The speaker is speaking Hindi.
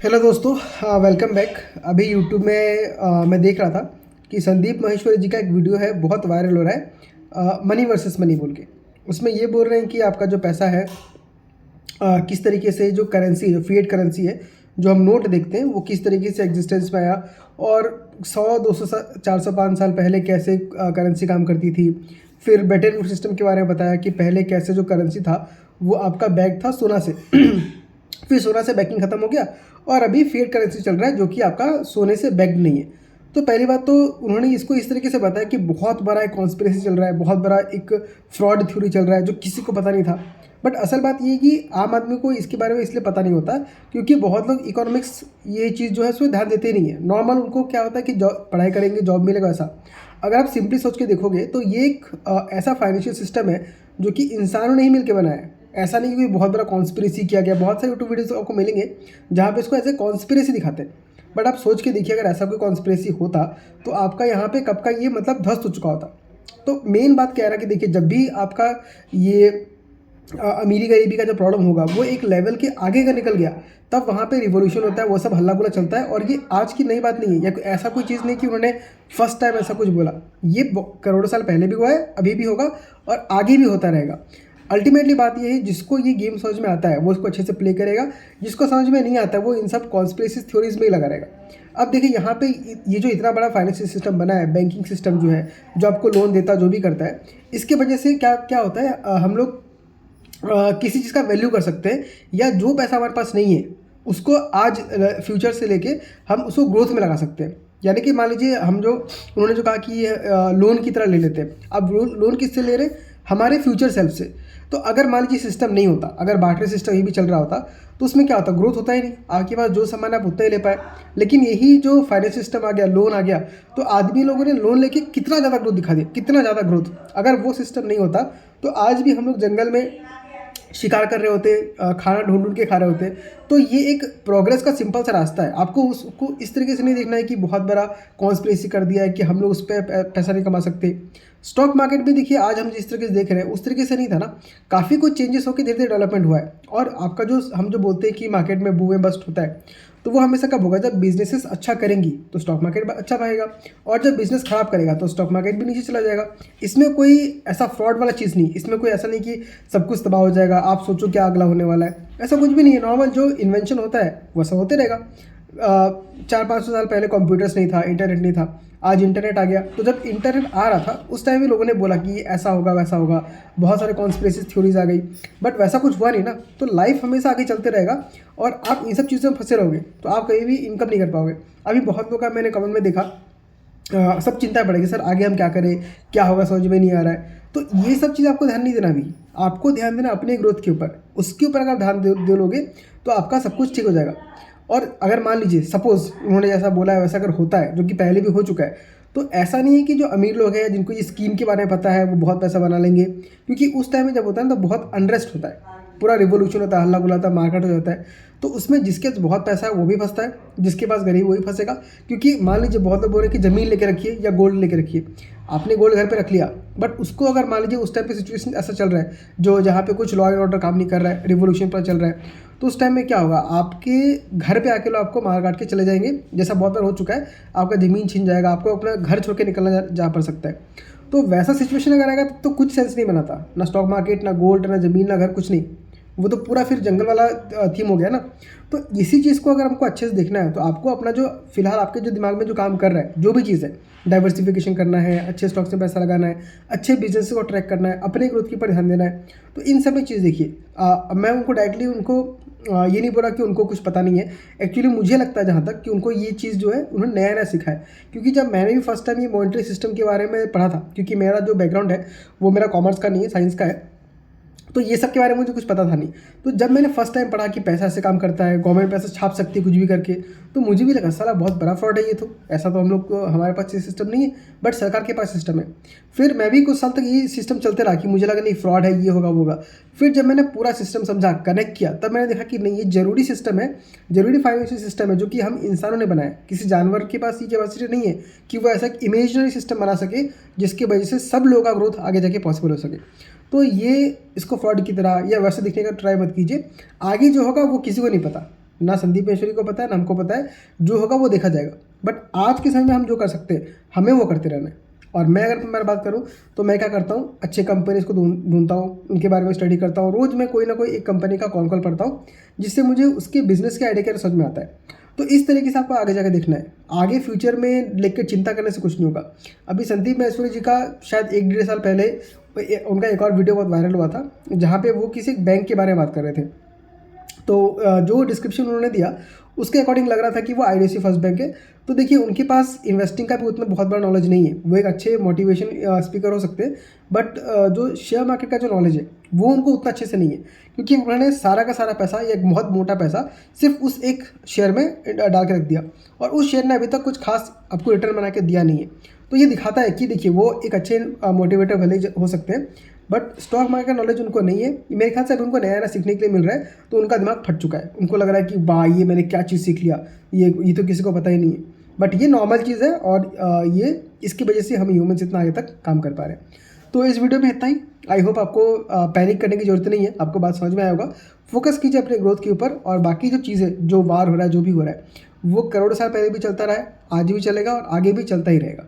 हेलो दोस्तों, वेलकम बैक। अभी यूट्यूब में मैं देख रहा था कि संदीप माहेश्वरी जी का एक वीडियो है, बहुत वायरल हो रहा है, मनी वर्सेस मनी बोल के। उसमें ये बोल रहे हैं कि आपका जो पैसा है, किस तरीके से जो करेंसी है, जो फिएट करेंसी है, जो हम नोट देखते हैं, वो किस तरीके से एग्जिस्टेंस में आया और 100 200 400 5 साल पहले कैसे करेंसी काम करती थी। फिर बेटन वुड सिस्टम के बारे में बताया कि पहले कैसे जो करेंसी था वो आपका बैग था सोना से फिर सोना से बैकिंग खत्म हो गया और अभी फिएट करेंसी चल रहा है जो कि आपका सोने से बैग नहीं है। तो पहली बात तो उन्होंने इसको इस तरीके से बताया कि बहुत बड़ा एक कॉन्स्पिरेसी चल रहा है, बहुत बड़ा एक फ्रॉड थ्योरी चल रहा है जो किसी को पता नहीं था। बट असल बात ये है कि आम आदमी को इसके बारे में इसलिए पता नहीं होता क्योंकि बहुत लोग इकोनॉमिक्स ये चीज़ जो है उसमें ध्यान देते नहीं है। नॉर्मल उनको क्या होता है कि जॉब पढ़ाई करेंगे जॉब मिलेगा वैसा। अगर आप सिंपली सोच के देखोगे तो ये एक ऐसा फाइनेंशियल सिस्टम है जो कि इंसानों ने ही मिलकर बनाया है। ऐसा नहीं कि बहुत बड़ा कॉन्स्पिरेसी किया गया। बहुत सारे यूट्यूब वीडियोस आपको मिलेंगे जहाँ पे इसको ऐसे कॉन्स्पिरेसी दिखाते हैं। बट आप सोच के देखिए, अगर ऐसा कोई कॉन्स्पिरेसी होता तो आपका यहाँ पे कब का ये मतलब ध्वस्त हो चुका होता। तो मेन बात क्या है कि देखिए, जब भी आपका ये अमीरी गरीबी का जो प्रॉब्लम होगा वो एक लेवल के आगे का निकल गया, तब वहाँ पे रिवॉल्यूशन होता है, वो सब हल्ला गुला चलता है। और ये आज की नई बात नहीं है, या ऐसा कोई चीज़ नहीं कि उन्होंने फर्स्ट टाइम ऐसा कुछ बोला। ये करोड़ों साल पहले भी हुआ है, अभी भी होगा और आगे भी होता रहेगा। अल्टीमेटली बात ये है, जिसको ये गेम समझ में आता है वो इसको अच्छे से प्ले करेगा, जिसको समझ में नहीं आता है वो इन सब कॉन्स्पिरेसी थ्योरीज में ही लगा रहेगा। अब देखिए, यहाँ पे ये जो इतना बड़ा फाइनेंशियल सिस्टम बना है, बैंकिंग सिस्टम जो है, जो आपको लोन देता जो भी करता है, इसके वजह से क्या क्या होता है, हम लोग किसी चीज़ का वैल्यू कर सकते हैं, या जो पैसा हमारे पास नहीं है उसको आज फ्यूचर से लेके हम उसको ग्रोथ में लगा सकते हैं। यानी कि मान लीजिए, हम जो उन्होंने जो कहा कि ये लोन की तरह ले लेते हैं। अब लोन किससे ले रहे हैं? हमारे फ्यूचर सेल्फ से। तो अगर मान लीजिए सिस्टम नहीं होता, अगर बार्टर सिस्टम ही भी चल रहा होता, तो उसमें क्या होता? ग्रोथ होता ही नहीं। आपके पास जो सामान आप उतना ही ले पाए। लेकिन यही जो फाइनेंस सिस्टम आ गया, लोन आ गया, तो आदमी लोगों ने लोन लेके कितना ज़्यादा ग्रोथ दिखा दिया, कितना ज़्यादा ग्रोथ। अगर वो सिस्टम नहीं होता तो आज भी हम लोग जंगल में शिकार कर रहे होते, खाना ढूंढ ढूंढ के खा रहे होते। तो ये एक प्रोग्रेस का सिंपल सा रास्ता है। आपको उसको इस तरीके से नहीं देखना है कि बहुत बड़ा कॉन्स्पिरेसी कर दिया है कि हम लोग उस पर पैसा नहीं कमा सकते। स्टॉक मार्केट भी देखिए, आज हम जिस तरीके से देख रहे हैं उस तरीके से नहीं था ना। काफ़ी कुछ चेंजेस होकर धीरे धीरे डेवलपमेंट हुआ है। और आपका जो हम जो बोलते हैं कि मार्केट में बूम एंड बस्ट होता है, तो वो हमेशा कब होगा? जब बिजनेसेस अच्छा करेंगी तो स्टॉक मार्केट अच्छा पाएगा, और जब बिजनेस खराब करेगा तो स्टॉक मार्केट भी नीचे चला जाएगा। इसमें कोई ऐसा फ्रॉड वाला चीज़ नहीं, इसमें कोई ऐसा नहीं कि सब कुछ तबाह हो जाएगा, आप सोचो क्या अगला होने वाला है, ऐसा कुछ भी नहीं है। नॉर्मल जो इन्वेंशन होता है वैसा होते रहेगा। 400 500 साल पहले कंप्यूटर्स नहीं था, इंटरनेट नहीं था, आज इंटरनेट आ गया। तो जब इंटरनेट आ रहा था उस टाइम भी लोगों ने बोला कि ऐसा होगा वैसा होगा, बहुत सारे कॉन्स्पिरेसी थ्योरीज आ गई। बट वैसा कुछ हुआ नहीं ना। तो लाइफ हमेशा आगे चलते रहेगा और आप इन सब चीज़ों में फंसे रहोगे तो आप कहीं भी इनकम नहीं कर पाओगे। अभी बहुत लोग का मैंने कमेंट में देखा, सब चिंता पड़ेगी, सर आगे हम क्या करें, क्या होगा समझ में नहीं आ रहा है। तो ये सब चीज़ आपको ध्यान नहीं देना। अभी आपको ध्यान देना अपने ग्रोथ के ऊपर। उसके ऊपर अगर ध्यान दे लोगे तो आपका सब कुछ ठीक हो जाएगा। और अगर मान लीजिए सपोज़ उन्होंने जैसा बोला है वैसा अगर होता है, जो कि पहले भी हो चुका है, तो ऐसा नहीं है कि जो अमीर लोग हैं जिनको ये स्कीम के बारे में पता है वो बहुत पैसा बना लेंगे। क्योंकि उस टाइम में जब होता है ना तो बहुत अनरेस्ट होता है, पूरा रिवोल्यूशन होता है, हल्ला गुल्ला होता है, मार्केट हो जाता है। तो उसमें जिसके पास बहुत पैसा है वो भी फंसता है, जिसके पास गरीब वही फंसेगा। क्योंकि मान लीजिए बहुत लोग बोल रहे हैं कि ज़मीन लेके रखिए या गोल्ड लेके रखिए। आपने गोल्ड घर पे रख लिया, बट उसको अगर मान लीजिए उस टाइम पे सिचुएशन ऐसा चल रहा है जो जहाँ पे कुछ लॉ एंड ऑर्डर काम नहीं कर रहा है, रिवोल्यूशन पर चल रहा है, तो उस टाइम में क्या होगा? आपके घर पे आके लोग आपको मार काट के चले जाएंगे, जैसा बहुत बार हो चुका है। आपका ज़मीन छीन जाएगा, आपको अपना घर छोड़ के निकलना जा पड़ सकता है। तो वैसा सिचुएशन अगर आएगा तो कुछ सेंस नहीं बनाता, ना स्टॉक मार्केट, ना गोल्ड, ना ज़मीन, ना घर, कुछ नहीं। वो तो पूरा फिर जंगल वाला थीम हो गया ना। तो इसी चीज़ को अगर हमको अच्छे से देखना है तो आपको अपना जो फिलहाल आपके जो दिमाग में जो काम कर रहा है, जो भी चीज़ है, डाइवर्सिफिकेशन करना है, अच्छे स्टॉक्स में पैसा लगाना है, अच्छे बिजनेस को ट्रैक करना है, अपने ग्रोथ के ऊपर ध्यान देना है। तो इन सभी चीज़ देखिए, मैं उनको डायरेक्टली उनको ये नहीं बोला कि उनको कुछ पता नहीं है। एक्चुअली मुझे लगता है जहाँ तक कि उनको ये चीज़ जो है उन्होंने नया नया सीखा है। क्योंकि जब मैंने भी फर्स्ट टाइम ये मॉनेटरी सिस्टम के बारे में पढ़ा था, क्योंकि मेरा जो बैकग्राउंड है वो मेरा कॉमर्स का नहीं है, साइंस का है, तो ये सब के बारे में मुझे कुछ पता था नहीं। तो जब मैंने फर्स्ट टाइम पढ़ा कि पैसा ऐसे काम करता है, गवर्नमेंट पैसा छाप सकती है कुछ भी करके, तो मुझे भी लगा साला बहुत बड़ा फ्रॉड है ये। तो ऐसा तो हम लोग को, हमारे पास ये सिस्टम नहीं है, बट सरकार के पास सिस्टम है। फिर मैं भी कुछ साल तक ये सिस्टम चलते रहा कि मुझे लगा नहीं फ्रॉड है, ये होगा वो होगा। फिर जब मैंने पूरा सिस्टम समझा, कनेक्ट किया, तब मैंने देखा कि नहीं, ये जरूरी सिस्टम है, जरूरी फाइनेंशियल सिस्टम है जो कि हम इंसानों ने बनाया। किसी जानवर के पास ये कैपेसिटी नहीं है कि वो ऐसा इमेजिनरी सिस्टम बना सके जिसकी वजह से सब लोगों का ग्रोथ आगे जाके पॉसिबल हो सके। तो ये इसको फ्रॉड की तरह या वैसे दिखने का ट्राई मत कीजिए। आगे जो होगा वो किसी को नहीं पता। ना संदीप महेश्वरी को पता है ना हमको पता है, जो होगा वो देखा जाएगा। बट आज के समय में हम जो कर सकते हैं हमें वो करते रहना है। और मैं अगर मैं बात करूँ तो मैं क्या करता हूँ, अच्छे कंपनीज़ को ढूंढता हूँ, उनके बारे में स्टडी करता हूँ। रोज़ मैं कोई ना कोई एक कंपनी का कॉल पढ़ता हूँ, जिससे मुझे उसके बिजनेस के आइडिया के समझ में आता है। तो इस तरीके से आपको आगे जाके देखना है। आगे फ्यूचर में लेकर चिंता करने से कुछ नहीं होगा। अभी संदीप महेश्वरी जी का शायद 1-1.5 साल पहले उनका एक और वीडियो बहुत वायरल हुआ था, जहाँ पे वो किसी बैंक के बारे में बात कर रहे थे। तो जो डिस्क्रिप्शन उन्होंने दिया उसके अकॉर्डिंग लग रहा था कि वो आईडीएफसी फर्स्ट बैंक है। तो देखिए उनके पास इन्वेस्टिंग का भी उतना बहुत बड़ा नॉलेज नहीं है, वो एक अच्छे मोटिवेशन स्पीकर हो सकते हैं, बट जो शेयर मार्केट का जो नॉलेज है वो उनको उतना अच्छे से नहीं है, क्योंकि उन्होंने सारा का सारा पैसा या एक बहुत मोटा पैसा सिर्फ उस एक शेयर में डाल के रख दिया, और उस शेयर ने अभी तक कुछ खास आपको रिटर्न बना के दिया नहीं है। तो ये दिखाता है कि देखिए वो एक अच्छे मोटिवेटर भले हो सकते हैं, बट स्टॉक मार्केट का नॉलेज उनको नहीं है। मेरे ख्याल से अभी उनको नया नया सीखने के लिए मिल रहा है, तो उनका दिमाग फट चुका है। उनको लग रहा है कि वाह ये मैंने क्या चीज़ सीख लिया, ये तो किसी को पता ही नहीं है। बट ये नॉर्मल चीज़ है, और ये इसकी वजह से हम ह्यूमन्स इतना आगे तक काम कर पा रहे हैं। तो इस वीडियो में इतना ही। आई होप आपको पैनिक करने की जरूरत नहीं है, आपको बात समझ में आया होगा। फोकस कीजिए अपने ग्रोथ के ऊपर, और बाकी जो चीज़ें, जो वार हो रहा है, जो भी हो रहा है, वो करोड़ों साल पहले भी चलता रहा है, आज भी चलेगा और आगे भी चलता ही रहेगा।